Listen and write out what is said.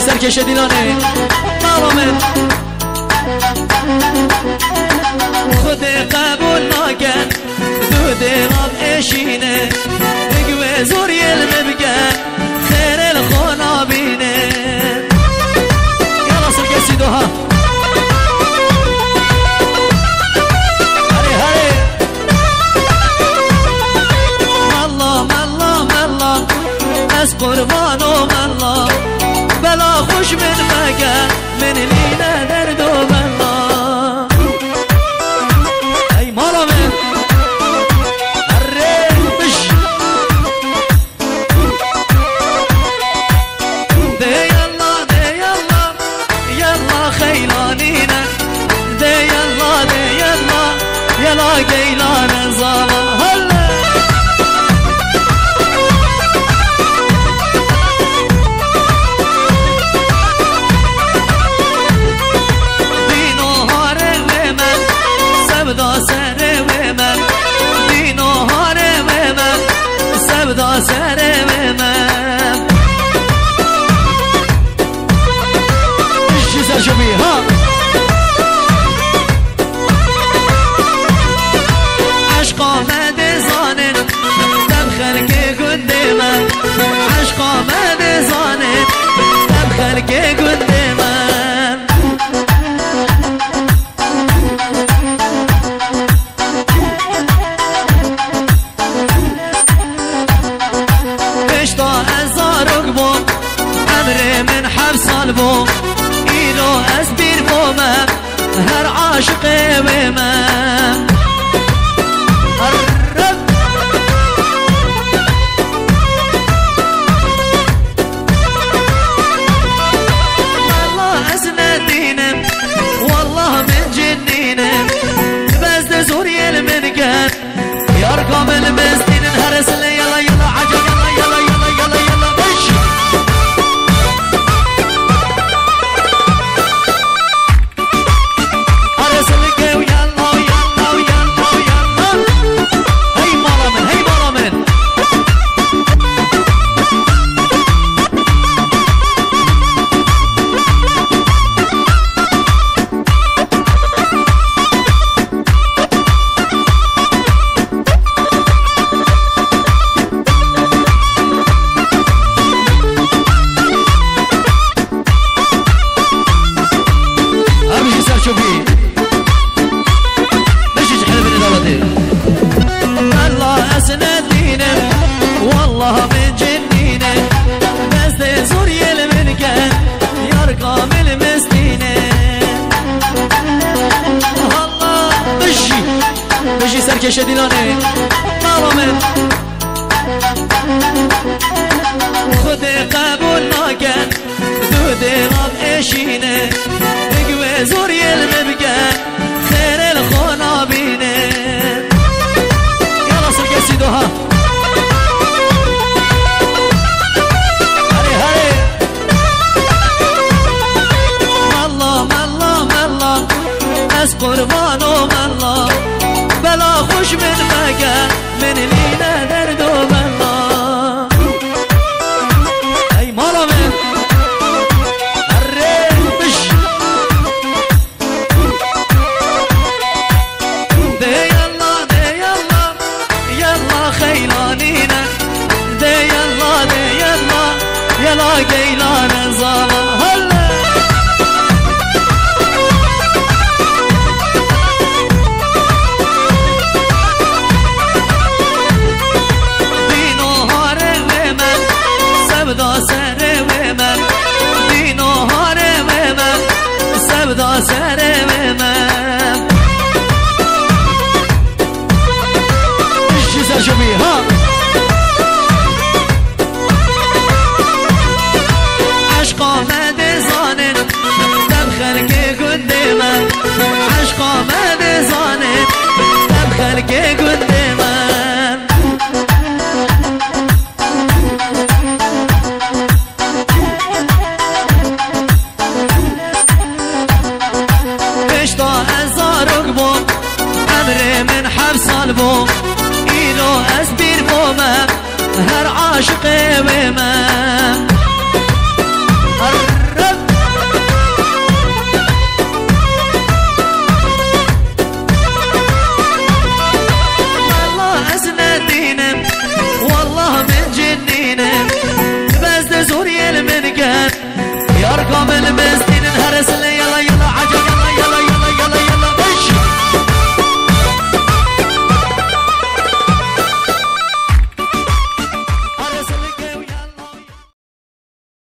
سرکش دیلانه مرامت خود قبول نکن دو دلم اشینه بگوه زور یلمه بگن خیر الخونا بینه یلا سرکشی دوها هره هره ملا ملا ملا از قربان و ملا بلا خوش من مگن من لینه درد و ملا ای مالا من اره بش ده یلا ده یلا یلا خیلانینه ده یلا ده یلا یلا گیلان زالا هلا سبدا سر و من دین و هار و من سبدا سر و من چی سر شبیه ها عشق آمد زانه دم خلق گنده من عشق آمد زانه دم خلق گنده من من حبسان بو إلو أسبير بوما هر عاشق وما الرب والله أسندينم والله من جنينم بس زوري المنقان يرقم المسدين الهرس اللي يلا يلا عجل يلا يلا يلا يلا يلا بش والله من جنينه بس زوري المنقان يرقم المسكينه الله بشي سركش ديلانه مرامت خود قبول نکن دو دلم اشینه بگوه زوری المنقان خیر الخونا بینه یلا سرکشی دوها از قربان و ملا بلا خوش من مگن من لینه درد و ملا ای مالا من اره بش ده یلا ده یلا یلا خیلانینه ده یلا ده یلا یلا گیلان زالا هلا سبدا سر و من دین و هار و من سبدا سر و من چی سر شبیه ها عشق آمد زانه دم خلق گنده من عشق آمد زانه دم خلق گنده من من حبسان بو إلو أسبير بوما هر عاشق وما